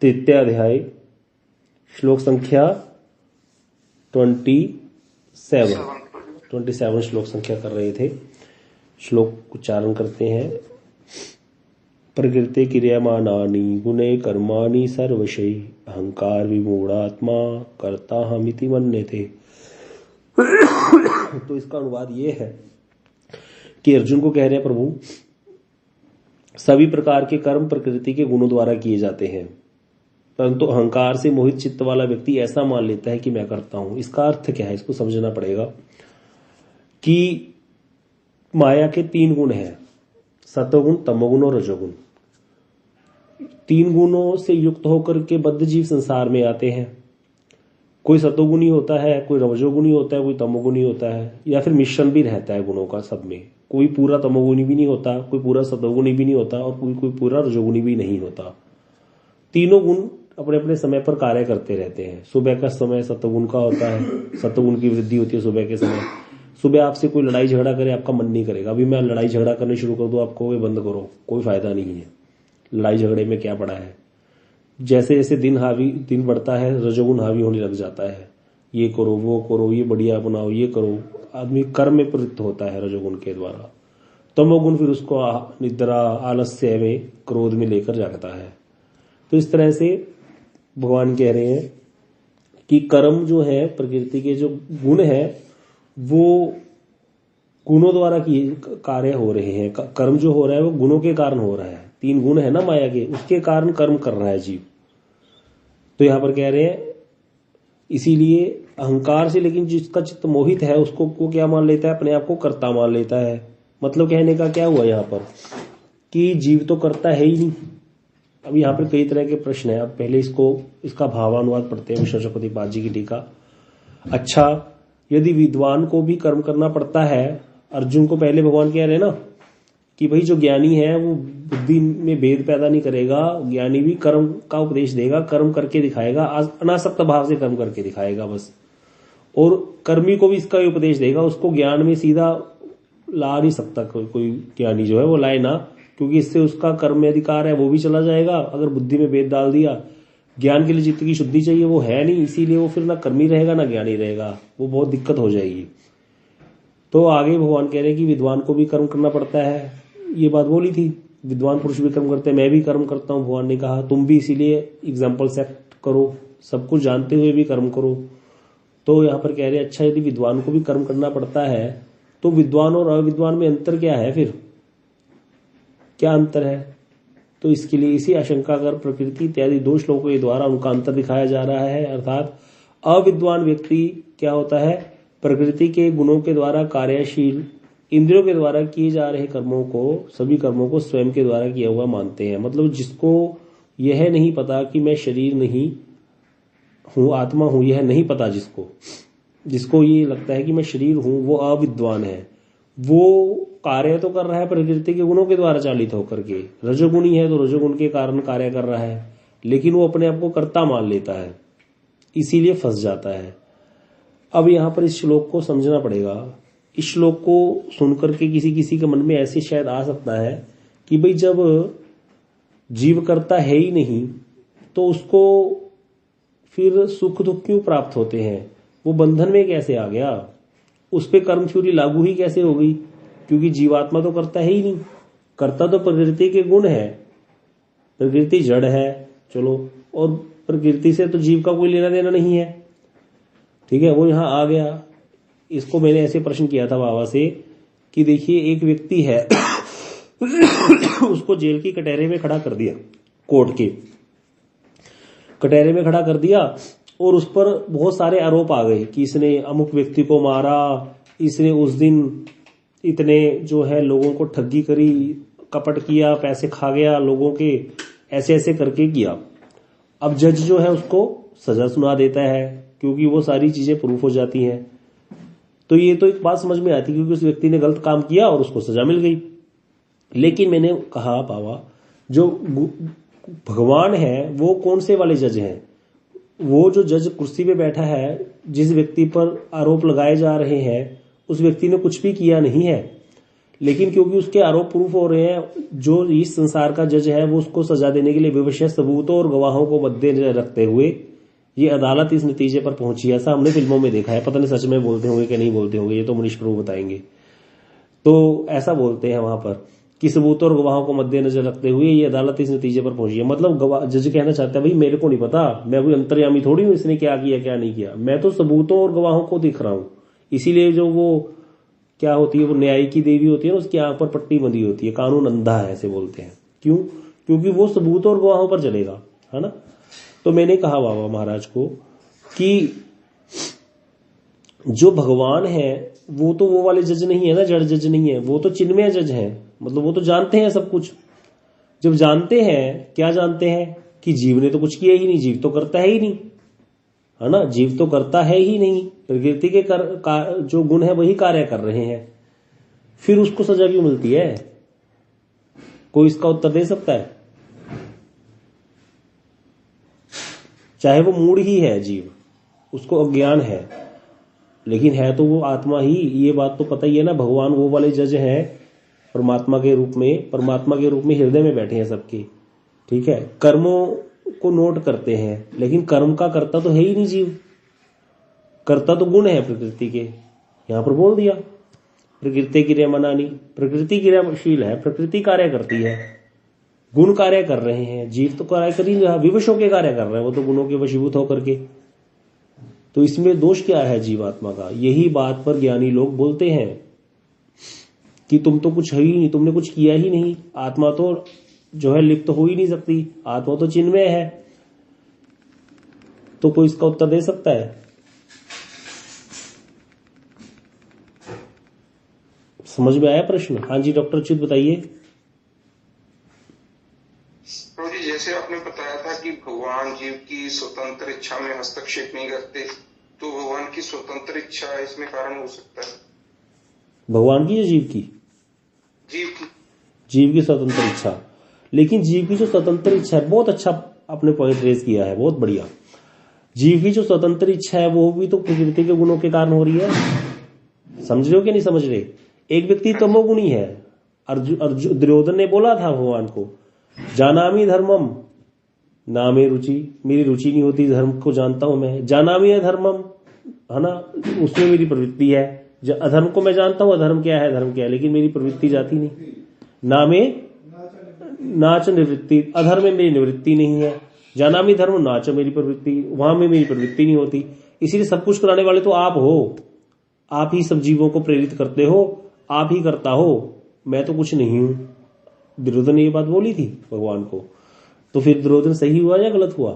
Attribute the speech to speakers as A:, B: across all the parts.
A: तृतीय अध्याय श्लोक संख्या 27 श्लोक संख्या कर रहे थे। श्लोक उच्चारण करते हैं। प्रकृति क्रियमाणानि गुणे कर्माणि सर्वशै अहंकार विमूढ़ात्मा कर्ता हमिति मन्यते। तो इसका अनुवाद ये है कि अर्जुन को कह रहे हैं, प्रभु सभी प्रकार के कर्म प्रकृति के गुणों द्वारा किए जाते हैं, परंतु अहंकार से मोहित चित्त वाला व्यक्ति ऐसा मान लेता है कि मैं करता हूं। इसका अर्थ क्या है, इसको समझना पड़ेगा कि माया के 3 गुण हैं, सतोगुण, तमोगुण और रजोगुण। 3 गुणों से युक्त होकर के बद्ध जीव संसार में आते हैं। कोई सतोगुणी होता है, कोई रजोगुणी होता है, कोई तमोगुणी होता है, या फिर मिश्रण भी रहता है गुणों का सब में। कोई पूरा तमोगुणी भी नहीं होता, कोई पूरा सतोगुणी भी नहीं होता और कोई पूरा रजोगुणी भी नहीं होता। तीनों गुण अपने अपने समय पर कार्य करते रहते हैं। सुबह का समय सतोगुण का होता है, सतोगुण की वृद्धि होती है सुबह के समय। सुबह आपसे कोई लड़ाई झगड़ा करे, आपका मन नहीं करेगा, अभी मैं लड़ाई झगड़ा करने शुरू कर दूं, आपको बंद करो, कोई फायदा नहीं है, लड़ाई झगड़े में क्या पड़ा है। जैसे जैसे दिन बढ़ता है, रजोगुण हावी होने लग जाता है, ये करो, वो करो, ये बढ़िया बनाओ, ये करो, आदमी कर्म में प्रवृत्त होता है रजोगुण के द्वारा। तमोगुण फिर उसको निद्रा, आलस्य में, क्रोध में लेकर जागता है। तो इस तरह से भगवान कह रहे हैं कि कर्म जो है, प्रकृति के जो गुण है वो गुणों द्वारा कार्य हो रहे हैं। कर्म जो हो रहा है वो गुणों के कारण हो रहा है। 3 गुण है ना माया के, उसके कारण कर्म कर रहा है जीव। तो यहां पर कह रहे हैं इसीलिए अहंकार से, लेकिन जिसका चित्त मोहित है उसको वो क्या मान लेता है, अपने आप को कर्ता मान लेता है। मतलब कहने का क्या हुआ यहाँ पर कि जीव तो करता है ही नहीं। अब यहाँ पर कई तरह के प्रश्न है। अब पहले इसका भावानुवाद पढ़ते हैं विश्वशपतिपाद जी की टीका। अच्छा, यदि विद्वान को भी कर्म करना पड़ता है, अर्जुन को पहले भगवान कह रहे हैं ना कि भाई जो ज्ञानी है वो बुद्धि में भेद पैदा नहीं करेगा, ज्ञानी भी कर्म का उपदेश देगा, कर्म करके दिखाएगा, अनासक्त भाव से कर्म करके दिखाएगा बस। और कर्मी को भी इसका उपदेश देगा, उसको ज्ञान में सीधा ला नहीं सकता कोई ज्ञानी जो है वो लाए ना, क्योंकि इससे उसका कर्म में अधिकार है वो भी चला जाएगा। अगर बुद्धि में भेद डाल दिया, ज्ञान के लिए चित्त की शुद्धि चाहिए, वो है नहीं, इसीलिए वो फिर ना कर्मी रहेगा ना ज्ञानी रहेगा, वो बहुत दिक्कत हो जाएगी। तो आगे भगवान कह रहे हैं कि विद्वान को भी कर्म करना पड़ता है। ये बात बोली थी, विद्वान पुरुष भी कर्म करते हैं, मैं भी कर्म करता हूं। भगवान ने कहा तुम भी इसीलिए एग्जाम्पल सेट करो, सब कुछ जानते हुए भी कर्म करो। तो यहाँ पर कह रहे हैं अच्छा, यदि विद्वान को भी कर्म करना पड़ता है तो विद्वान और अविद्वान में अंतर क्या है, फिर क्या अंतर है। तो इसके लिए इसी आशंका कर प्रकृति इत्यादि 2 श्लोकों के द्वारा उनका अंतर दिखाया जा रहा है। अर्थात अविद्वान व्यक्ति क्या होता है, प्रकृति के गुणों के द्वारा कार्यशील इंद्रियों के द्वारा किए जा रहे कर्मों को, सभी कर्मों को स्वयं के द्वारा किया हुआ मानते हैं। मतलब जिसको यह नहीं पता कि मैं शरीर नहीं हूं, आत्मा हूं, यह नहीं पता, जिसको ये लगता है कि मैं शरीर हूं, वो अविद्वान है। वो कार्य तो कर रहा है प्रकृति के गुणों के द्वारा चालित होकर के, रजोगुणी है तो रजोगुण के कारण कार्य कर रहा है, लेकिन वो अपने आप को कर्ता मान लेता है, इसीलिए फंस जाता है। अब यहां पर इस श्लोक को समझना पड़ेगा। इस श्लोक को सुनकर के किसी किसी के मन में ऐसे शायद आ सकता है कि भाई जब जीव करता है ही नहीं तो उसको फिर सुख दुख क्यों प्राप्त होते हैं, वो बंधन में कैसे आ गया, उस पे कर्म थ्योरी लागू ही कैसे हो गई, क्योंकि जीवात्मा तो करता है ही नहीं। करता तो प्रकृति के गुण है, प्रकृति जड़ है चलो, और प्रकृति से तो जीव का कोई लेना देना नहीं है, ठीक है, वो यहां आ गया। इसको मैंने ऐसे प्रश्न किया था बाबा से कि देखिए एक व्यक्ति है उसको जेल की कटहरे में खड़ा कर दिया, कोर्ट के कटहरे में खड़ा कर दिया, और उस पर बहुत सारे आरोप आ गए कि इसने अमुक व्यक्ति को मारा, इसने उस दिन इतने जो है लोगों को ठगी करी, कपट किया, पैसे खा गया लोगों के, ऐसे ऐसे करके किया। अब जज जो है उसको सजा सुना देता है, क्योंकि वो सारी चीजें प्रूफ हो जाती हैं। तो ये तो एक बात समझ में आती, क्योंकि उस व्यक्ति ने गलत काम किया और उसको सजा मिल गई। लेकिन मैंने कहा बाबा, जो भगवान है वो कौन से वाले जज हैं, वो जो जज कुर्सी पे बैठा है, जिस व्यक्ति पर आरोप लगाए जा रहे हैं उस व्यक्ति ने कुछ भी किया नहीं है, लेकिन क्योंकि उसके आरोप प्रूफ हो रहे हैं, जो इस संसार का जज है वो उसको सजा देने के लिए विवश सबूतों और गवाहों को मद्देनजर रखते हुए ये अदालत इस नतीजे पर पहुंची। ऐसा हमने फिल्मों में देखा है, पता नहीं सच में बोलते होंगे कि नहीं बोलते होंगे, ये तो मनीष प्रभु बताएंगे। तो ऐसा बोलते हैं वहां पर कि सबूतों और गवाहों को मद्देनजर रखते हुए ये अदालत इस नतीजे पर पहुंची है। मतलब जज कहना चाहता है भाई मेरे को नहीं पता, मैं कोई अंतर्यामी थोड़ी हूं इसने क्या किया क्या नहीं किया, मैं तो सबूतों और गवाहों को दिख रहा हूं। इसीलिए जो वो क्या होती है, वो न्याय की देवी होती है ना, उसकी आंख पर पट्टी बंधी होती है, कानून अंधा है ऐसे बोलते हैं। क्यों? क्योंकि वो सबूतों और गवाहों पर चलेगा, है ना। तो मैंने कहा बाबा महाराज को कि जो भगवान है वो तो वो वाले जज नहीं है ना, जड़ जज नहीं है, वो तो चिन्मय जज है। मतलब वो तो जानते हैं सब कुछ। जब जानते हैं, क्या जानते हैं कि जीव ने तो कुछ किया ही नहीं, जीव तो करता है ही नहीं, है ना, जीव तो करता है ही नहीं, प्रकृति के जो गुण है वही कार्य कर रहे हैं, फिर उसको सजा क्यों मिलती है? कोई इसका उत्तर दे सकता है? चाहे वो मूढ़ ही है जीव, उसको अज्ञान है, लेकिन है तो वो आत्मा ही। ये बात तो पता ही है ना। भगवान वो वाले जज हैं परमात्मा के रूप में हृदय में बैठे हैं सबके, ठीक है। कर्मों को नोट करते हैं, लेकिन कर्म का कर्ता तो है ही नहीं जीव, कर्ता तो गुण है प्रकृति के। यहां पर बोल दिया प्रकृति क्रिया मनानी, प्रकृति क्रियाशील है, प्रकृति कार्य करती है, गुण कार्य कर रहे हैं, जीव तो कार्य कर ही नहीं रहा, विवश होकर कार्य कर रहे हैं, वो तो गुणों के वशीभूत होकर के। तो इसमें दोष क्या है जीवात्मा का? यही बात पर ज्ञानी लोग बोलते हैं कि तुम तो कुछ है ही नहीं, तुमने कुछ किया ही नहीं, आत्मा तो जो है लिप्त हो ही नहीं सकती, आत्मा तो चिन्मय है। तो कोई इसका उत्तर दे सकता है? समझ में आया प्रश्न? हाँ जी डॉक्टर अच्युत बताइए।
B: तो जी जैसे आपने बताया था कि भगवान जीव की स्वतंत्र इच्छा में हस्तक्षेप नहीं करते, तो भगवान की स्वतंत्र इच्छा इसमें कारण हो सकता है?
A: भगवान की या जीव की? जीव की स्वतंत्र इच्छा। लेकिन जीव की जो स्वतंत्र इच्छा है, बहुत अच्छा आपने पॉइंट रेज किया है, बहुत बढ़िया। जीव की जो स्वतंत्र इच्छा है वो भी तो प्रकृति के गुणों के कारण हो रही है। समझ रहे हो कि नहीं समझ रहे? एक व्यक्ति तमोगुणी है, दुर्योधन ने बोला था भगवान को, जानामि धर्मम नामे रुचि, मेरी रुचि नहीं होती धर्म को जानता हूं मैं, जानामि अधर्मम, है ना, उसमें मेरी प्रवृत्ति है, अधर्म को मैं जानता हूं, अधर्म क्या है धर्म क्या है, लेकिन मेरी प्रवृत्ति जाती नहीं। नामे नाच निवृत्ति, अधर्म में मेरी निवृत्ति नहीं है, जानामि धर्म नाच मेरी प्रवृत्ति, वहां में मेरी प्रवृत्ति नहीं होती। इसीलिए सब कुछ कराने वाले तो आप हो, आप ही सब जीवों को प्रेरित करते हो, आप ही करता हो, मैं तो कुछ नहीं हूं। दुर्योधन ने ये बात बोली थी भगवान को, तो फिर दुर्योधन सही हुआ या गलत हुआ?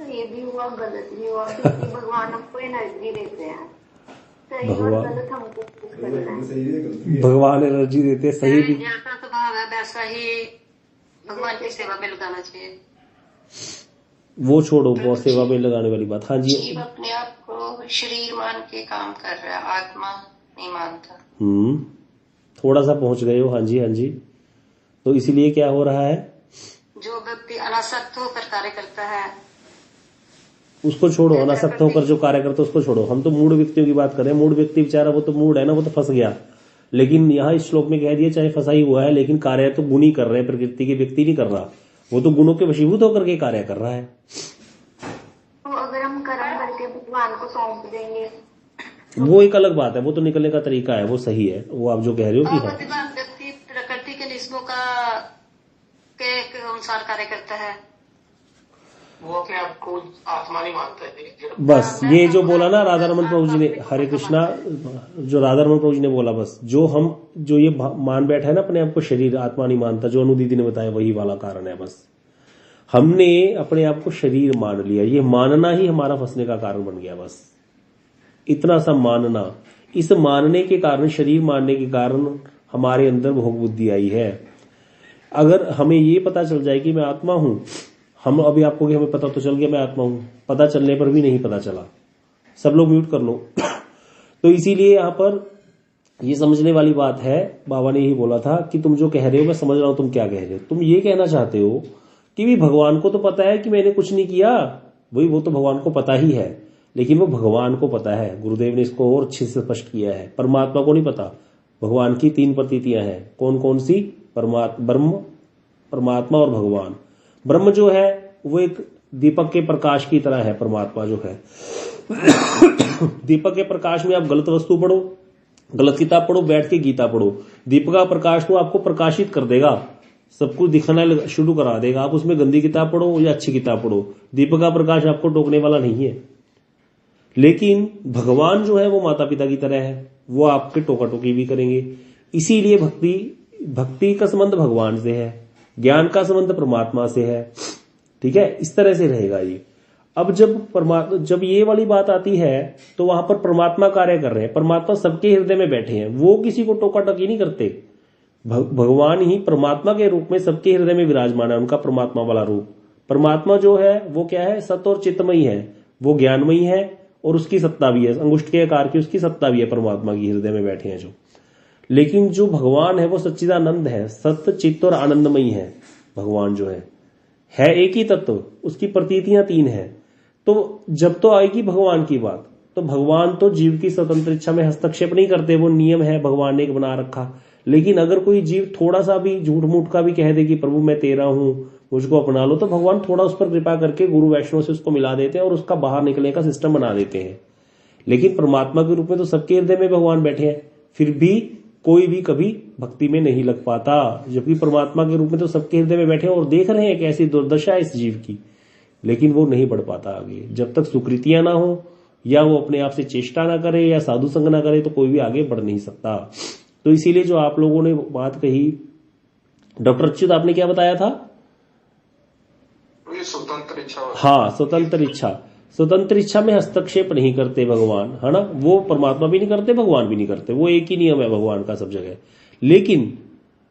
C: ये भी हुआ गलत भी हुआ, क्योंकि भगवान हमको एनर्जी देते हैं, सही और गलत हमको करना है।
A: भगवान एनर्जी देते, सही भी
C: जैसा स्वभाव है वैसा ही भगवान की सेवा में लगाना चाहिए।
A: वो छोड़ो, बहुत सेवा में लगाने वाली बात। हाँ जी,
C: जीव अपने आप को शरीर मान के काम कर रहा है, आत्मा नहीं मानता।
A: थोड़ा सा पहुंच गए हो। हाँ जी हाँ जी। तो इसीलिए क्या हो रहा है,
C: जो व्यक्ति अनासक्त होकर कार्य करता है
A: उसको छोड़ो, अनासक्त होकर जो कार्य करता है उसको छोड़ो। हम तो मूढ़ व्यक्तियों की बात कर रहे हैं। मूढ़ व्यक्ति बेचारा वो तो मूढ़ है ना, वो तो फंस गया। लेकिन यहाँ इस श्लोक में कह दिया चाहे फंसा ही हुआ है, लेकिन कार्य तो गुण ही कर रहे हैं, प्रकृति के व्यक्ति नहीं कर रहा, वो तो गुणों के वशीभूत होकर के कार्य कर रहा है।
C: तो अगर हम कर्म करके भगवान को सौंप देंगे
A: वो एक अलग बात है, वो तो निकलने का तरीका है, वो सही है, वो आप जो कह रहे हो कि
C: हाँ। व्यक्ति प्रकृति के नियमों का के अनुसार कार्य करता है,
B: वो अपने आप को आत्मा नहीं मानता है।
A: बस ये जो बोला ना राधा रमन प्रभु जी ने, हरे कृष्णा, जो राधा रमन प्रभु जी ने बोला, बस जो ये मान बैठा है ना अपने आप को शरीर, आत्मा नहीं मानता, जो अनु दीदी ने बताया वही वाला कारण है। बस हमने अपने आप को शरीर मान लिया, ये मानना ही हमारा फंसने का कारण बन गया। बस इतना सा मानना, इस मानने के कारण, शरीर मानने के कारण हमारे अंदर भोग बुद्धि आई है। अगर हमें ये पता चल जाए कि मैं आत्मा हूं, हम अभी आपको कि हमें पता तो चल गया मैं आत्मा हूं, पता चलने पर भी नहीं पता चला, सब लोग म्यूट कर लो। तो इसीलिए यहां पर ये समझने वाली बात है। बाबा ने यही बोला था कि तुम जो कह रहे हो मैं समझ रहा हूं तुम क्या कह रहे हो। तुम ये कहना चाहते हो कि भी भगवान को तो पता है कि मैंने कुछ नहीं किया, वही वो तो भगवान को पता ही है, लेकिन वो भगवान को पता है। गुरुदेव ने इसको और अच्छे से स्पष्ट किया है। परमात्मा को नहीं पता। भगवान की 3 प्रतीतियां हैं। कौन कौन सी? ब्रह्म, परमात्मा और भगवान। ब्रह्म जो है वो एक दीपक के प्रकाश की तरह है। परमात्मा जो है दीपक के प्रकाश में आप गलत वस्तु पढ़ो, गलत किताब पढ़ो, बैठ के गीता पढ़ो, दीपक का प्रकाश तो आपको प्रकाशित कर देगा, सब कुछ दिखाना शुरू करा देगा। आप उसमें गंदी किताब पढ़ो या अच्छी किताब पढ़ो, दीपक का प्रकाश आपको टोकने वाला नहीं है। लेकिन भगवान जो है वो माता पिता की तरह है, वो आपके टोका टोकी भी करेंगे। इसीलिए भक्ति का संबंध भगवान से है, ज्ञान का संबंध परमात्मा से है। ठीक है, इस तरह से रहेगा ये। अब जब ये वाली बात आती है तो वहां पर परमात्मा कार्य कर रहे हैं। परमात्मा सबके हृदय में बैठे हैं, वो किसी को टोका टोकी नहीं करते। भगवान ही परमात्मा के रूप में सबके हृदय में विराजमान है, उनका परमात्मा वाला रूप। परमात्मा जो है वो क्या है? सत्य और चित्तमयी है, वो ज्ञानमयी है और उसकी सत्ता भी है, अंगुष्ठ के आकार की उसकी सत्ता भी है, परमात्मा की हृदय में बैठे हैं जो। लेकिन जो भगवान है वो सच्चिदानंद है, सत्य चित्त और आनंदमयी है। भगवान जो है एक ही तत्व, उसकी प्रतीतियां 3 हैं। तो जब तो आएगी भगवान की बात, तो भगवान तो जीव की स्वतंत्र इच्छा में हस्तक्षेप नहीं करते, वो नियम है भगवान ने एक बना रखा। लेकिन अगर कोई जीव थोड़ा सा भी झूठ मूठ का भी कह दे कि प्रभु मैं तेरा हूं, मुझको अपना लो, तो भगवान थोड़ा उस पर कृपा करके गुरु वैष्णव से उसको मिला देते हैं और उसका बाहर निकलने का सिस्टम बना देते हैं। लेकिन परमात्मा के रूप में तो सबके हृदय में भगवान बैठे हैं, फिर भी कोई भी कभी भक्ति में नहीं लग पाता। जबकि परमात्मा के रूप में तो सबके हृदय में बैठे हैं और देख रहे हैं कैसी दुर्दशा है इस जीव की, लेकिन वो नहीं बढ़ पाता आगे। जब तक सुकृतियां ना हो या वो अपने आप से चेष्टा ना करे या साधु संग ना करे तो कोई भी आगे बढ़ नहीं सकता। तो इसीलिए जो आप लोगों ने बात कही, डॉक्टर अच्युत आपने क्या बताया था?
B: स्वतंत्र इच्छा।
A: हाँ, स्वतंत्र इच्छा। स्वतंत्र इच्छा में हस्तक्षेप नहीं करते भगवान, है ना। वो परमात्मा भी नहीं करते, भगवान भी नहीं करते, वो एक ही नियम है भगवान का सब जगह। लेकिन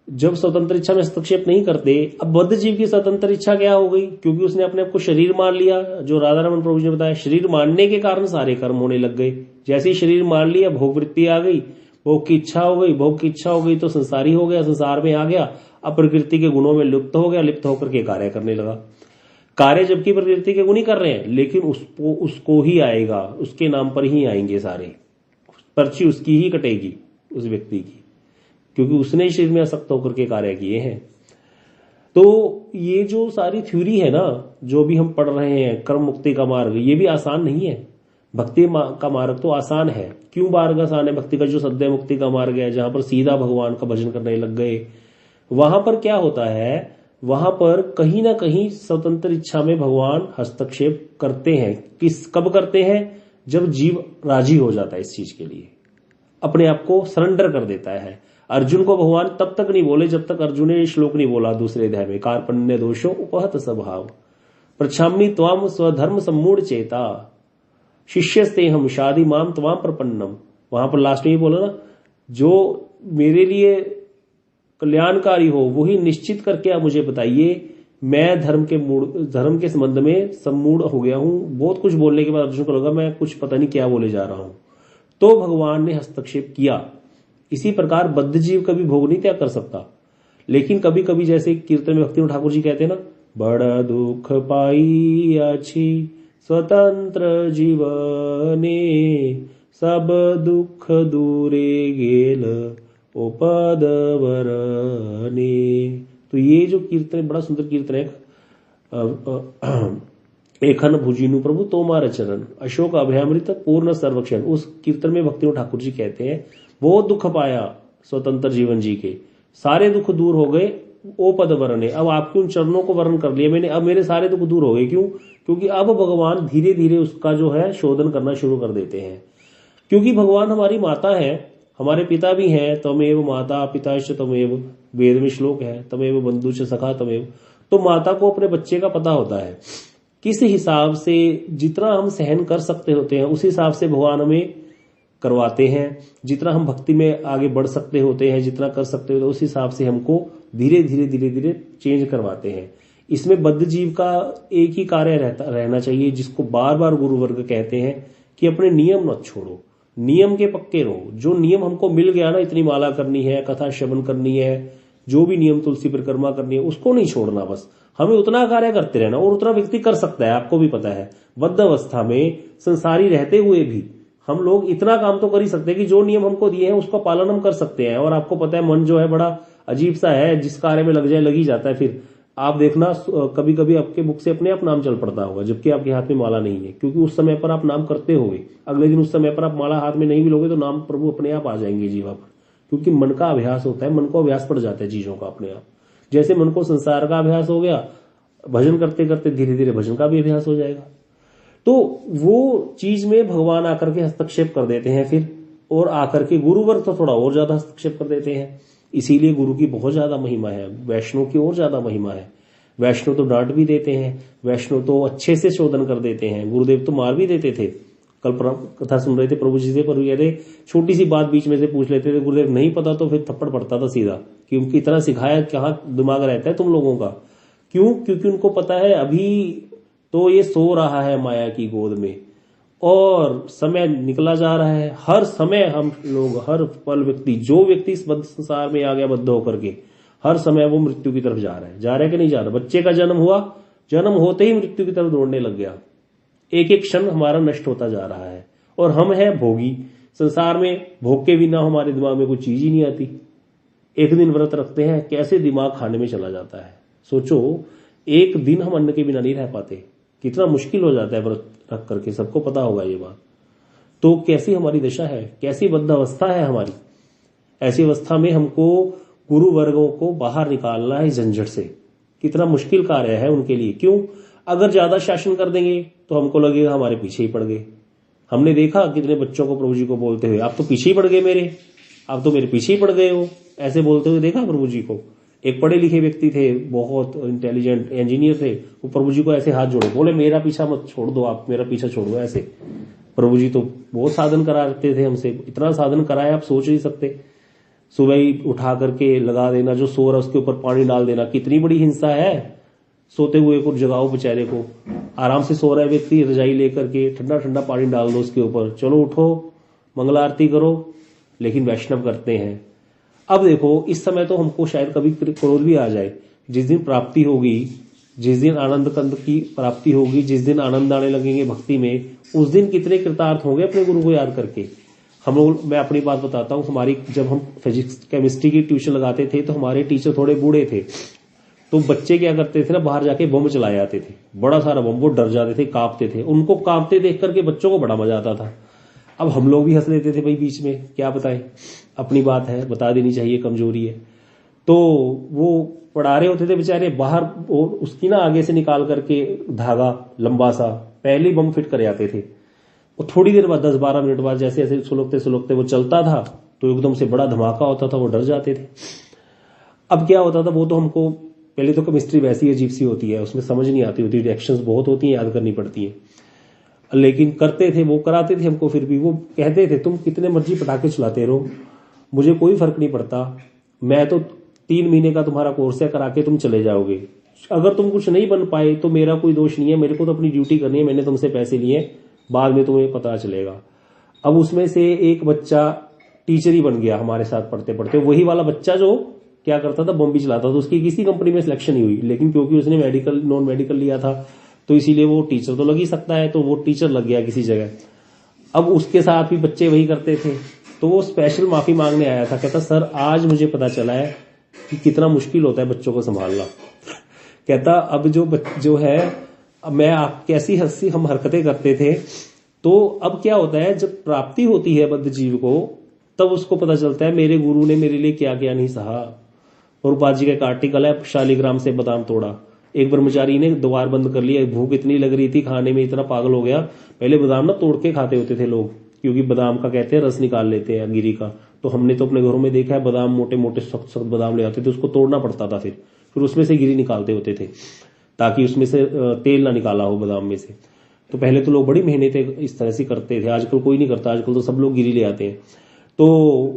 A: जब स्वतंत्र इच्छा में हस्तक्षेप नहीं करते, अब बद्ध जीव की स्वतंत्र इच्छा क्या हो गई? क्योंकि उसने अपने आप को शरीर मान लिया, जो राधा रमन प्रभु जी ने बताया, शरीर मानने के कारण सारे कर्म होने लग गए। जैसे ही शरीर मान लिया, भोग वृत्ति आ गई, भोग की इच्छा हो गई, भोग की इच्छा हो गई तो संसारी हो गया, संसार में आ गया, अब प्रकृति के गुणों में लिप्त हो गया, लिप्त होकर के कार्य करने लगा। कार्य जबकि प्रकृति के गुण ही कर रहे हैं, लेकिन उसको ही आएगा, उसके नाम पर ही आएंगे सारे, पर्ची उसकी ही कटेगी उस व्यक्ति की, क्योंकि उसने शरीर में आसक्त होकर के कार्य किए हैं। तो ये जो सारी थ्योरी है ना, जो भी हम पढ़ रहे हैं, कर्म मुक्ति का मार्ग, ये भी आसान नहीं है। भक्ति का मार्ग तो आसान है। क्यों मार्ग आसान है भक्ति का? जो सद्य मुक्ति का मार्ग है, जहां पर सीधा भगवान का भजन करने लग गए, वहां पर क्या होता है? वहां पर कहीं ना कहीं स्वतंत्र इच्छा में भगवान हस्तक्षेप करते हैं। कब करते हैं? जब जीव राजी हो जाता है इस चीज के लिए, अपने आप को सरेंडर कर देता है। अर्जुन को भगवान तब तक नहीं बोले जब तक अर्जुन ने श्लोक नहीं बोला दूसरे अध्याय में, कार्पण्य दोषो उपहत स्वभाव प्रछाम्य त्वाम स्वधर्म सम्मूढ़ चेता शिष्यस्ते हम शादी माम त्वाम प्रपन्नम। वहां पर लास्ट में ही बोला ना, जो मेरे लिए कल्याणकारी हो वही निश्चित करके आप मुझे बताइए। मैं धर्म के संबंध में सम्मूढ़ हो गया हूं। बहुत कुछ बोलने के बाद अर्जुन को लगा मैं कुछ पता नहीं क्या बोले जा रहा हूं, तो भगवान ने हस्तक्षेप किया। इसी प्रकार बद्ध जीव कभी भोग नहीं त्याग कर सकता, लेकिन कभी कभी जैसे कीर्तन में भक्ति ठाकुर जी कहते हैं ना, बड़ा दुख पाई अच्छी स्वतंत्र जीवने सब दुख दूरे गेल ओ पद वरने। तो ये जो कीर्तन है, बड़ा सुंदर कीर्तन है। एखन भुजिनु प्रभु तोमार चरण अशोक अभयामृत पूर्ण सर्वक्षण। उस कीर्तन में भक्ति ठाकुर जी कहते हैं बहुत दुख पाया स्वतंत्र जीवन जी के, सारे दुख दूर हो गए, ओ पद वरने। अब आपके उन चरणों को वर्ण कर लिया मैंने, अब मेरे सारे दुख दूर हो गए। क्यों? क्योंकि अब भगवान धीरे धीरे उसका जो है शोधन करना शुरू कर देते हैं। क्योंकि भगवान हमारी माता है, हमारे पिता भी हैं। तमेव माता पिताश्च तमेव, वेद में श्लोक है, तमेव बंधुश्च सखा तमेव। तो माता को अपने बच्चे का पता होता है, किस हिसाब से जितना हम सहन कर सकते होते हैं उस हिसाब से भगवान हमें करवाते हैं। जितना हम भक्ति में आगे बढ़ सकते होते हैं, जितना कर सकते होते हैं, उस हिसाब से हमको धीरे धीरे चेंज करवाते हैं। इसमें बद्ध जीव का एक ही कार्य रहना चाहिए, जिसको बार बार गुरु वर्ग कहते हैं कि अपने नियम मत छोड़ो, नियम के पक्के रहो। जो नियम हमको मिल गया ना, इतनी माला करनी है, कथा श्रवण करनी है, जो भी नियम तुलसी परिक्रमा करनी है उसको नहीं छोड़ना, बस हमें उतना कार्य करते रहना। और उतना व्यक्ति कर सकता है, आपको भी पता है, बद्ध अवस्था में संसारी रहते हुए भी हम लोग इतना काम तो कर ही सकते हैं कि जो नियम हमको दिए हैं उसका पालन हम कर सकते हैं। और आपको पता है मन जो है बड़ा अजीब सा है, जिस कार्य में लग जाए लग ही जाता है। फिर आप देखना कभी कभी आपके मुख से अपने आप नाम चल पड़ता होगा जबकि आपके हाथ में माला नहीं है, क्योंकि उस समय पर आप नाम करते होगे, अगले दिन उस समय पर आप माला हाथ में नहीं भी लोगे तो नाम प्रभु अपने आप आ जाएंगे जीवा पर, क्योंकि मन का अभ्यास होता है, मन को अभ्यास पड़ जाता है चीजों का अपने आप। जैसे मन को संसार का अभ्यास हो गया, भजन करते करते धीरे धीरे भजन का भी अभ्यास हो जाएगा। तो वो चीज में भगवान आकर के हस्तक्षेप कर देते हैं फिर, और आकर के गुरु वर्ग तो थोड़ा और ज्यादा हस्तक्षेप कर देते हैं। इसीलिए गुरु की बहुत ज्यादा महिमा है, वैष्णव की और ज्यादा महिमा है। वैष्णव तो डांट भी देते हैं, वैष्णव तो अच्छे से शोधन कर देते हैं, गुरुदेव तो मार भी देते थे। कल कथा सुन रहे थे प्रभु जी से, प्रभु कहते छोटी सी बात बीच में से पूछ लेते थे, गुरुदेव नहीं पता तो फिर थप्पड़ पड़ता था सीधा, क्योंकि इतना सिखाया कहाँ दिमाग रहता है तुम लोगों का। क्यों? क्योंकि उनको पता है अभी तो ये सो रहा है माया की गोद में और समय निकला जा रहा है। हर समय हम लोग, हर पल व्यक्ति, जो व्यक्ति इस संसार में आ गया बद्ध होकर के, हर समय वो मृत्यु की तरफ जा रहा है कि नहीं जा रहा। बच्चे का जन्म हुआ, जन्म होते ही मृत्यु की तरफ दौड़ने लग गया। एक एक क्षण हमारा नष्ट होता जा रहा है और हम हैं भोगी। संसार में भोग के बिना हमारे दिमाग में कोई चीज ही नहीं आती। एक दिन व्रत रखते हैं, कैसे दिमाग खाने में चला जाता है। सोचो, एक दिन हम अन्न के बिना नहीं रह पाते, कितना मुश्किल हो जाता है व्रत रख करके, सबको पता होगा ये बात। तो कैसी हमारी दशा है, कैसी बद्ध अवस्था है हमारी। ऐसी अवस्था में हमको गुरु वर्गों को बाहर निकालना है झंझट से, कितना मुश्किल कार्य है उनके लिए। क्यों? अगर ज्यादा शासन कर देंगे तो हमको लगेगा हमारे पीछे ही पड़ गए। हमने देखा कितने बच्चों को प्रभु जी को बोलते हुए, आप तो पीछे ही पड़ गए मेरे, आप तो मेरे पीछे ही पड़ गए हो, ऐसे बोलते हुए देखा प्रभु जी को। एक पढ़े लिखे व्यक्ति थे, बहुत इंटेलिजेंट इंजीनियर थे, वो प्रभु जी को ऐसे हाथ जोड़े बोले मेरा पीछा मत छोड़ दो, आप मेरा पीछा छोड़ दो। ऐसे प्रभु जी तो बहुत साधन कराते थे हमसे, इतना साधन कराया आप सोच नहीं सकते। सुबह ही उठा करके लगा देना, जो सो रहा उसके ऊपर पानी डाल देना, कितनी बड़ी हिंसा है। सोते हुए को जगाओ बेचारे को, आराम से सो रहा है व्यक्ति, रजाई लेकर के ठंडा ठंडा पानी डाल दो उसके ऊपर, चलो उठो मंगला आरती करो। लेकिन वैष्णव करते हैं। अब देखो, इस समय तो हमको शायद कभी क्रोध भी आ जाए, जिस दिन प्राप्ति होगी, जिस दिन आनंद कंद की प्राप्ति होगी, जिस दिन आनंद आने लगेंगे भक्ति में, उस दिन कितने कृतार्थ होंगे अपने गुरु को याद करके। हम लोग, मैं अपनी बात बताता हूँ, हमारी जब हम फिजिक्स केमिस्ट्री की ट्यूशन लगाते थे तो हमारे टीचर थोड़े बूढ़े थे, तो बच्चे क्या करते थे ना, बाहर जाके बम चलाए आते थे, बड़ा सारा बम, वो डर जाते थे, कांपते थे। उनको कांपते देख करके बच्चों को बड़ा मजा आता था। अब हम लोग भी हंस लेते थे भाई बीच में, क्या बताएं, अपनी बात है, बता देनी चाहिए, कमजोरी है। तो वो पढ़ा रहे होते थे बेचारे बाहर, और उसकी ना आगे से निकाल करके धागा लंबा सा पहले बम फिट कर आते थे। और थोड़ी देर बाद 10-12 मिनट बाद जैसे ऐसे सुलगते सुलगते वो चलता था तो एकदम से बड़ा धमाका होता था, वो डर जाते थे। अब क्या होता था, वो तो हमको, पहले तो केमिस्ट्री वैसी अजीब सी होती है, उसमें समझ नहीं आती होती, रिएक्शंस बहुत होती हैं, याद करनी पड़ती हैं, लेकिन करते थे वो, कराते थे हमको। फिर भी वो कहते थे तुम कितने मर्जी पटाखे चलाते रहो, मुझे कोई फर्क नहीं पड़ता, मैं तो 3 महीने का तुम्हारा कोर्स है, करा के तुम चले जाओगे। अगर तुम कुछ नहीं बन पाए तो मेरा कोई दोष नहीं है, मेरे को तो अपनी ड्यूटी करनी है, मैंने तुमसे पैसे लिए, बाद में तुम्हें पता चलेगा। अब उसमें से एक बच्चा टीचर ही बन गया हमारे साथ पढ़ते पढ़ते, वही वाला बच्चा जो क्या करता था, बम भी चलाता था। उसकी किसी कंपनी में सिलेक्शन नहीं हुई, लेकिन क्योंकि उसने मेडिकल नॉन मेडिकल लिया था तो इसीलिए वो टीचर तो लग ही सकता है, तो वो टीचर लग गया किसी जगह। अब उसके साथ भी बच्चे वही करते थे, तो वो स्पेशल माफी मांगने आया था, कहता सर आज मुझे पता चला है कि कितना मुश्किल होता है बच्चों को संभालना। कहता अब जो है, अब मैं आप कैसी हंसी हम हरकतें करते थे, तो अब क्या होता है, जब प्राप्ति होती है बद्ध जीव को, तब उसको पता चलता है मेरे गुरु ने मेरे लिए क्या क्या नहीं सहा। और उपाजी का एक आर्टिकल है, शालिग्राम से बादाम तोड़ा। एक ब्रह्मचारी ने द्वार बंद कर लिया, भूख इतनी लग रही थी, खाने में इतना पागल हो गया। पहले बादाम ना तोड़ के खाते होते थे लोग, क्योंकि बादाम का कहते हैं रस निकाल लेते हैं गिरी का। तो हमने तो अपने घरों में देखा है, बादाम मोटे मोटे सख्त सख्त बादाम ले आते थे, उसको तोड़ना पड़ता था, फिर उसमें से गिरी निकालते होते थे ताकि उसमें से तेल ना निकाला हो बादाम में से। तो पहले तो लोग बड़ी मेहनत इस तरह से करते थे, आजकल कोई नहीं करता, आजकल तो सब लोग गिरी ले आते हैं। तो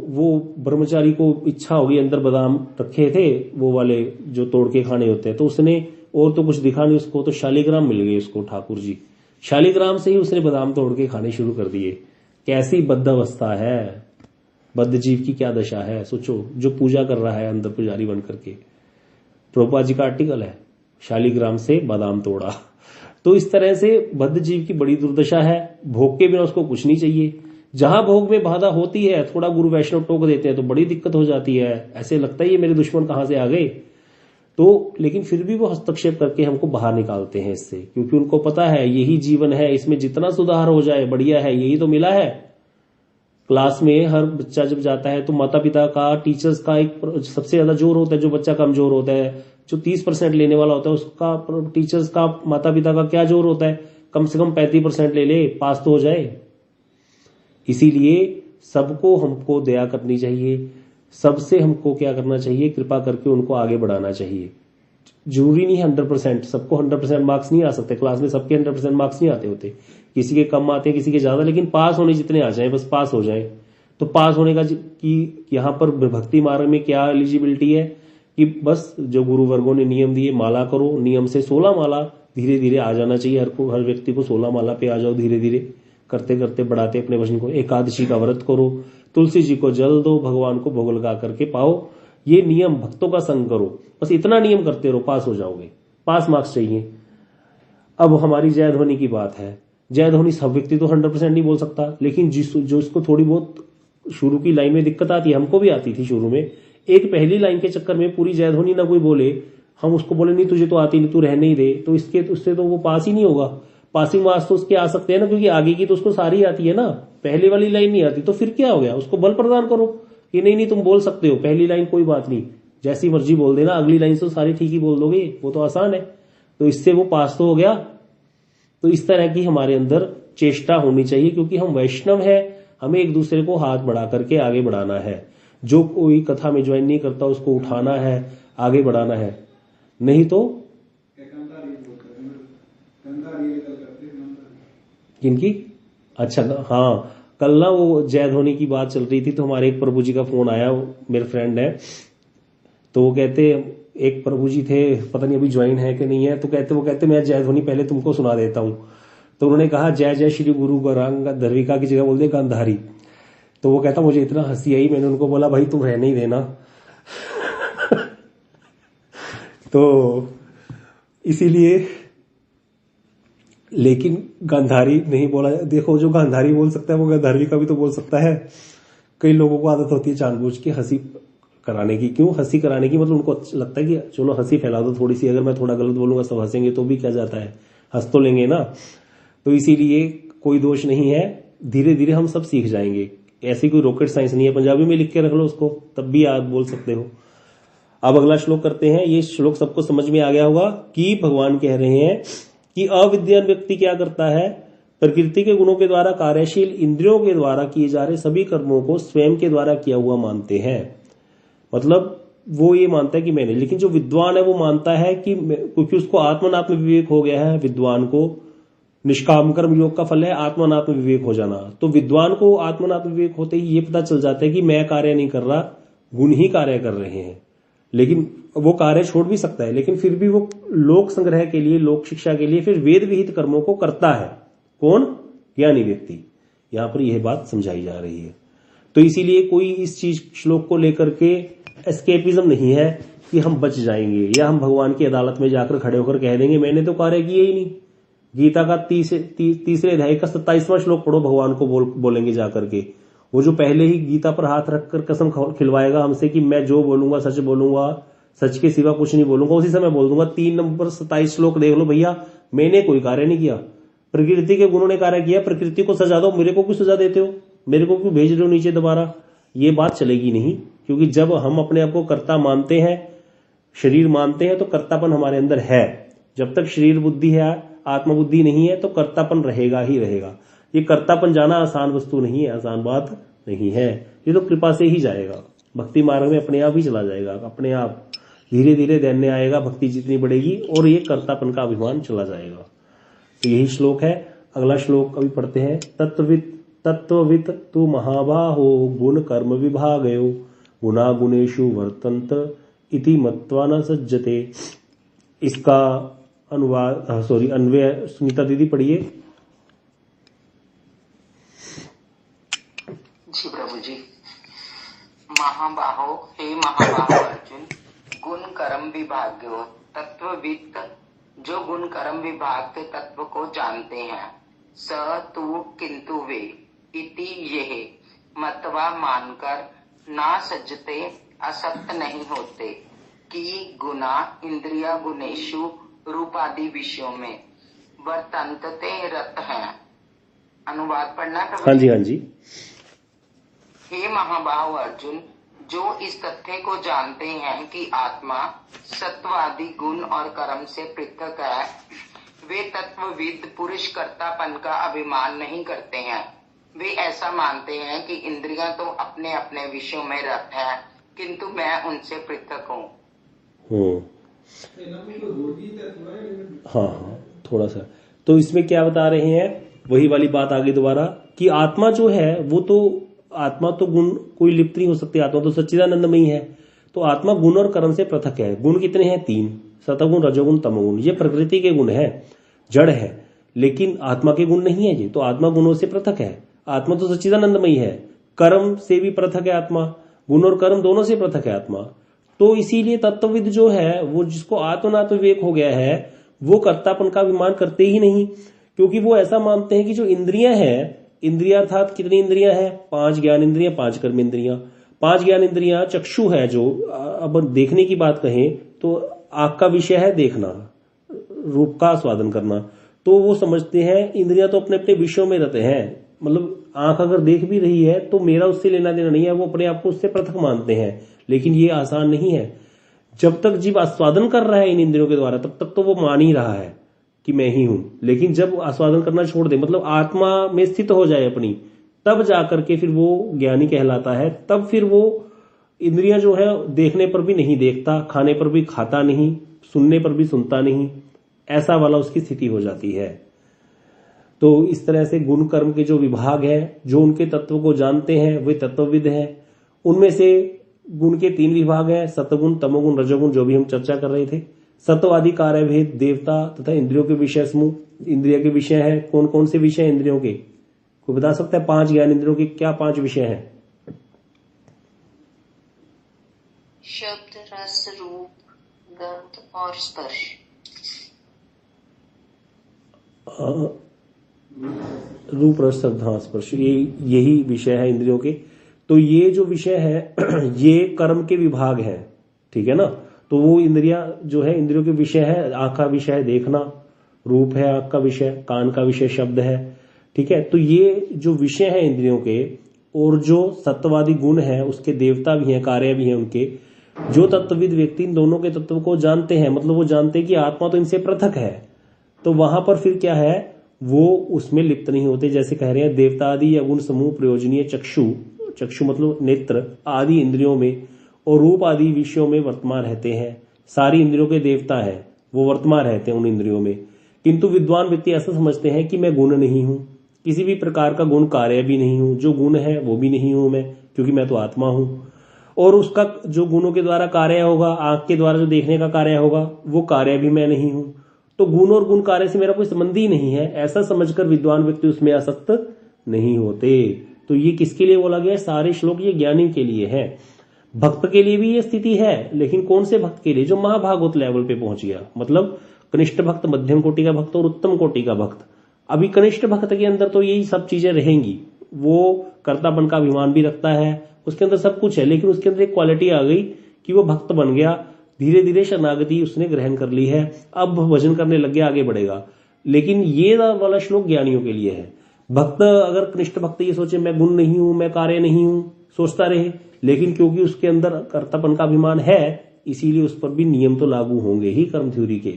A: वो ब्रह्मचारी को इच्छा होगी, अंदर बादाम रखे थे वो वाले जो तोड़ के खाने होते हैं, तो उसने, और तो कुछ दिखा नहीं उसको, तो शालिग्राम मिल गए उसको, ठाकुर जी शालिग्राम से ही उसने बादाम तोड़ के खाने शुरू कर दिए। कैसी बद्ध अवस्था है। बद्ध जीव की क्या दशा है सोचो, जो पूजा कर रहा है अंदर पुजारी बन करके। प्रभुपाद जी का आर्टिकल है, शालीग्राम से बादाम तोड़ा। तो इस तरह से बद्ध जीव की बड़ी दुर्दशा है। भोग के बिना उसको कुछ नहीं चाहिए। जहां भोग में बाधा होती है, थोड़ा गुरु वैष्णव टोक देते हैं तो बड़ी दिक्कत हो जाती है। ऐसे लगता है ये मेरे दुश्मन कहां से आ गए। तो लेकिन फिर भी वो हस्तक्षेप करके हमको बाहर निकालते हैं इससे, क्योंकि उनको पता है यही जीवन है, इसमें जितना सुधार हो जाए बढ़िया है, यही तो मिला है। क्लास में हर बच्चा जब जाता है तो माता पिता का, टीचर्स का एक सबसे ज्यादा जोर होता है। जो बच्चा कमजोर होता है, जो 30% लेने वाला होता है, उसका टीचर्स का, माता पिता का क्या जोर होता है, कम से कम 35% ले ले, पास तो हो जाए। इसीलिए सबको हमको दया करनी चाहिए, सबसे हमको क्या करना चाहिए, कृपा करके उनको आगे बढ़ाना चाहिए। जरूरी नहीं 100%, सबको 100% मार्क्स नहीं आ सकते। क्लास में सबके 100% मार्क्स नहीं आते होते, किसी के कम आते हैं, किसी के ज्यादा, लेकिन पास होने जितने आ जाए, बस पास हो जाए। तो पास होने का कि यहाँ पर भक्ति मार्ग में क्या एलिजिबिलिटी है कि बस जो गुरु वर्गों ने नियम दिए, माला करो, नियम से 16 माला धीरे धीरे आ जाना चाहिए। हर व्यक्ति को 16 माला पे आ जाओ, धीरे धीरे करते करते बढ़ाते अपने वजन को। एकादशी का व्रत करो, तुलसी जी को जल दो, भगवान को भोग लगा करके पाओ। ये नियम, भक्तों का संग करो, बस इतना नियम करते रहो, पास हो जाओगे। पास मार्क्स चाहिए। अब हमारी जय ध्वनि की बात है। जय ध्वनि सब व्यक्ति तो 100% नहीं बोल सकता, लेकिन जो इसको थोड़ी बहुत शुरू की लाइन में दिक्कत आती है, हमको भी आती थी शुरू में। एक पहली लाइन के चक्कर में पूरी जय ध्वनि ना कोई बोले, हम उसको बोले नहीं तुझे तो आती नहीं, तू रहने ही दे, तो उससे तो वो पास ही नहीं होगा। पासिंग मार्क्स तो उसके आ सकते हैं ना, क्योंकि आगे की तो उसको सारी आती है ना, पहले वाली लाइन नहीं आती। तो फिर क्या हो गया, उसको बल प्रदान करो कि नहीं तुम बोल सकते हो, पहली लाइन कोई बात नहीं, जैसी मर्जी बोल देना, अगली लाइन तो सारी ठीक ही बोल दोगे, वो तो आसान है। तो इससे वो पास तो हो गया। तो इस तरह की हमारे अंदर चेष्टा होनी चाहिए, क्योंकि हम वैष्णव है, हमें एक दूसरे को हाथ बढ़ा करके आगे बढ़ाना है। जो कोई कथा में ज्वाइन नहीं करता उसको उठाना है, आगे बढ़ाना है, नहीं तो किनकी, अच्छा हाँ, कल ना वो जय ध्वनि की बात चल रही थी, तो हमारे एक प्रभु जी का फोन आया, मेरे फ्रेंड है, तो वो कहते, एक प्रभु जी थे, पता नहीं अभी ज्वाइन है कि नहीं है, तो वो कहते मैं जय ध्वनि पहले तुमको सुना देता हूं। तो उन्होंने कहा जय जय श्री गुरु गौरांग धर्विका की जगह बोल दे गांधारी। तो वो कहता मुझे इतना हंसी आई, मैंने उनको बोला भाई तुम रहने ही देना। तो इसीलिए, लेकिन गांधारी नहीं बोला, देखो जो गांधारी बोल सकता है वो गांधारी का भी तो बोल सकता है। कई लोगों को आदत होती है जानबूझ के हंसी कराने की। क्यों हंसी कराने की, मतलब उनको लगता है कि चलो हंसी फैला दो थोड़ी सी, अगर मैं थोड़ा गलत बोलूंगा सब हंसेंगे तो भी क्या जाता है, हंस तो लेंगे ना। तो इसीलिए कोई दोष नहीं है, धीरे धीरे हम सब सीख जाएंगे। ऐसी कोई रॉकेट साइंस नहीं है, पंजाबी में लिख के रख लो उसको, तब भी आप बोल सकते हो। अब अगला श्लोक करते हैं। ये श्लोक सबको समझ में आ गया होगा कि भगवान कह रहे हैं कि अविद्वान व्यक्ति क्या करता है, प्रकृति के गुणों के द्वारा कार्यशील इंद्रियों के द्वारा किए जा रहे सभी कर्मों को स्वयं के द्वारा किया हुआ मानते हैं। मतलब वो ये मानता है कि मैंने, लेकिन जो विद्वान है वो मानता है कि क्योंकि उसको आत्मनात्म विवेक हो गया है, विद्वान को निष्काम कर्म योग का फल है आत्मनात्म विवेक हो जाना। तो विद्वान को आत्मनात्म विवेक होते ही ये पता चल जाता है कि मैं कार्य नहीं कर रहा, गुण ही कार्य कर रहे हैं। लेकिन वो कार्य छोड़ भी सकता है, लेकिन फिर भी वो लोक संग्रह के लिए, लोक शिक्षा के लिए फिर वेद विहित कर्मों को करता है। कौन? ज्ञानी व्यक्ति। यहां पर यह बात समझाई जा रही है। तो इसीलिए कोई इस चीज श्लोक को लेकर के एस्केपिज्म नहीं है कि हम बच जाएंगे या हम भगवान की अदालत में जाकर खड़े होकर कह देंगे मैंने तो कार्य किए ही नहीं। गीता का तीसरे अध्याय का 27वां श्लोक पढ़ो, भगवान को बोलेंगे जाकर के। वो जो पहले ही गीता पर हाथ रखकर कसम खिलवाएगा हमसे कि मैं जो बोलूंगा सच बोलूंगा, सच के सिवा कुछ नहीं बोलूंगा, उसी समय बोल दूंगा। 3 नंबर 27 श्लोक देख लो भैया, मैंने कोई कार्य नहीं किया, प्रकृति के गुणों ने कार्य किया। प्रकृति को सजा दो, मेरे को क्यों सजा देते हो, मेरे को क्यों भेज रहे हो नीचे दोबारा? ये बात चलेगी नहीं, क्योंकि जब हम अपने आप को कर्ता मानते हैं, शरीर मानते हैं, तो कर्तापन हमारे अंदर है। जब तक शरीर बुद्धि है, आत्मबुद्धि नहीं है, तो कर्तापन रहेगा ही रहेगा। ये कर्तापन जाना आसान वस्तु नहीं है, आसान बात नहीं है। ये तो कृपा से ही जाएगा, भक्ति मार्ग में अपने आप ही चला जाएगा, अपने आप धीरे धीरे दैन्य आएगा, भक्ति जितनी बढ़ेगी और ये कर्तापन का अभिमान चला जाएगा। तो यही श्लोक है। अगला श्लोक अभी पढ़ते हैं। तत्ववित तु महाबाहो गुण कर्म विभागयो गुणा गुणेषु वर्तन्त इति मत्वा न सज्जते। इसका अनुवाद अन्वय सुनीता दीदी पढ़िए।
D: जी प्रभु जी। महाबाहो हे महाबाहो अर्जुन, गुण कर्म विभाग्यो तत्वविद, जो गुण कर्म विभाग के तत्व को जानते हैं, स तू किंतु वे इति यह मतवा मानकर ना सजते, असक्त नहीं होते कि गुना इंद्रिया गुणेशु रूप आदि विषयों में वर्तन्ते रत हैं। अनुवाद पढ़ना प्रभु।
A: हाँ जी, हाँ जी।
D: हे महाबाहो अर्जुन, जो इस तथ्य को जानते हैं कि आत्मा सत्वादि गुण और कर्म से पृथक है, वे तत्वविद पुरुष कर्तापन का अभिमान नहीं करते हैं। वे ऐसा मानते हैं कि इंद्रियां तो अपने अपने विषयों में रत है, किंतु मैं उनसे पृथक हूँ।
A: हाँ, थोड़ा सा तो इसमें क्या बता रहे हैं, वही वाली बात आगे दोबारा कि आत्मा जो है वो तो, आत्मा तो गुण कोई लिप्त नहीं हो सकती, आत्मा तो सच्चिदानंदमयी है। तो आत्मा गुण और कर्म से पृथक है। गुण कितने हैं? 3, सतगुण, रजोगुण, तमोगुण। ये प्रकृति के गुण है, जड़ है, लेकिन आत्मा के गुण नहीं है ये। तो आत्मा गुणों से पृथक है। आत्मा तो सच्चिदानंदमयी है, कर्म से भी पृथक है आत्मा, गुण और कर्म दोनों से पृथक है आत्मा। तो इसीलिए तत्वविद जो है वो, जिसको आत्मनात्म विवेक हो गया है, वो कर्तापन का अभिमान करते ही नहीं, क्योंकि वो ऐसा मानते हैं कि जो इंद्रियां हैं, इंद्रिया अर्थात कितनी इंद्रियां हैं? 5 ज्ञान इंद्रियां, 5 कर्म इंद्रियां। 5 ज्ञान इंद्रियां, चक्षु है जो, अब देखने की बात कहें तो आंख का विषय है देखना, रूप का आस्वादन करना। तो वो समझते हैं इंद्रियां तो अपने अपने विषयों में रहते हैं, मतलब आंख अगर देख भी रही है तो मेरा उससे लेना देना नहीं है, वो अपने आप को उससे पृथक मानते हैं। लेकिन ये आसान नहीं है। जब तक जीव आस्वादन कर रहा है इन इंद्रियों के द्वारा, तब तक तो वो मान ही रहा है कि मैं ही हूं। लेकिन जब आस्वादन करना छोड़ दे, मतलब आत्मा में स्थित हो जाए अपनी, तब जाकर के फिर वो ज्ञानी कहलाता है। तब फिर वो इंद्रियां जो है देखने पर भी नहीं देखता, खाने पर भी खाता नहीं, सुनने पर भी सुनता नहीं, ऐसा वाला उसकी स्थिति हो जाती है। तो इस तरह से गुण कर्म के जो विभाग है, जो उनके तत्व को जानते हैं, वे तत्वविद हैं। उनमें से गुण के 3 विभाग हैं, सतगुण, तमोगुण, रजोगुण, जो भी हम चर्चा कर रहे थे। सत्वादि कार्य भेद, देवता तथा इंद्रियों के विषय समूह। इंद्रिय के विषय है कौन कौन से विषय इंद्रियों के? कोई बता सकता है? 5 ज्ञान इंद्रियों के क्या 5 विषय हैं?
E: शब्द, रस, रूप, गंध और स्पर्श।
A: रूप, रस, शब्द, हाँ, स्पर्श, यही विषय है इंद्रियों के। तो ये जो विषय है ये कर्म के विभाग है, ठीक है ना। तो वो इंद्रिया जो है, इंद्रियों के विषय है, आंख का विषय है देखना, रूप है आंख का विषय, कान का विषय शब्द है, ठीक है। तो ये जो विषय है इंद्रियों के, और जो सत्वादि गुण है उसके देवता भी हैं, कार्य भी हैं उनके। जो तत्वविद व्यक्ति इन दोनों के तत्व को जानते हैं, मतलब वो जानते हैं कि आत्मा तो इनसे पृथक है, तो वहां पर फिर क्या है, वो उसमें लिप्त नहीं होते। जैसे कह रहे हैं देवता आदि या गुण समूह प्रयोजनीय चक्षु, चक्षु मतलब नेत्र आदि इंद्रियों में, और रूप आदि विषयों में वर्तमान रहते हैं। सारी इंद्रियों के देवता है, वो वर्तमान रहते हैं उन इंद्रियों में। किंतु विद्वान व्यक्ति ऐसा समझते हैं कि मैं गुण नहीं हूं, किसी भी प्रकार का गुण कार्य भी नहीं हूं, जो गुण है वो भी नहीं हूं मैं, क्योंकि मैं तो आत्मा हूं। और उसका जो गुणों के द्वारा कार्य होगा, आंख के द्वारा जो देखने का कार्य होगा, वो कार्य भी मैं नहीं हूं। तो गुण और गुण कार्य से मेरा कोई संबंध ही नहीं है, ऐसा समझकर विद्वान व्यक्ति उसमें आसक्त नहीं होते। तो ये किसके लिए बोला गया? सारे श्लोक ये ज्ञानी के लिए है। भक्त के लिए भी ये स्थिति है, लेकिन कौन से भक्त के लिए? जो महाभागवत लेवल पे पहुंच गया, मतलब कनिष्ठ भक्त, मध्यम कोटि का भक्त और उत्तम कोटि का भक्त। अभी कनिष्ठ भक्त के अंदर तो यही सब चीजें रहेंगी। वो कर्तापन का अभिमान भी रखता है, उसके अंदर सब कुछ है, लेकिन उसके अंदर एक क्वालिटी आ गई कि वो भक्त बन गया, धीरे धीरे शरणागति उसने ग्रहण कर ली है, अब भजन करने लग गया, आगे बढ़ेगा। लेकिन ये वाला श्लोक ज्ञानियों के लिए है। भक्त, अगर कनिष्ठ भक्त ये सोचे मैं गुण नहीं हूं, मैं कार्य नहीं हूं, सोचता रहे, लेकिन क्योंकि उसके अंदर कर्तापन का अभिमान है, इसीलिए उस पर भी नियम तो लागू होंगे ही कर्म थ्योरी के।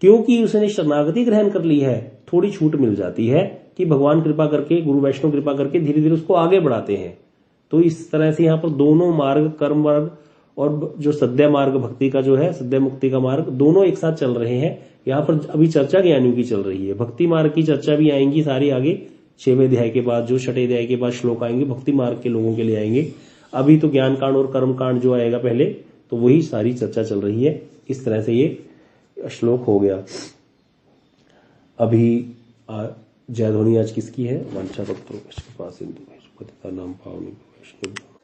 A: क्योंकि उसने शरणागति ग्रहण कर ली है, थोड़ी छूट मिल जाती है कि भगवान कृपा करके, गुरु वैष्णव कृपा करके धीरे धीरे उसको आगे बढ़ाते हैं। तो इस तरह से यहाँ पर दोनों मार्ग, कर्म मार्ग और जो सद्य मार्ग भक्ति का जो है, सद्य मुक्ति का मार्ग, दोनों एक साथ चल रहे हैं। यहाँ पर अभी चर्चा ज्ञानियों की चल रही है, भक्ति मार्ग की चर्चा भी आएंगी सारी आगे 6वें अध्याय के बाद, जो 6ठे अध्याय के बाद श्लोक आएंगे भक्ति मार्ग के लोगों के लिए आएंगे। अभी तो ज्ञान कांड और कर्म कांड जो आएगा पहले, तो वही सारी चर्चा चल रही है। इस तरह से ये श्लोक हो गया। अभी जय ध्वनि आज किसकी है? वांछा भक्तों के पास नाम पावनी वैष्णव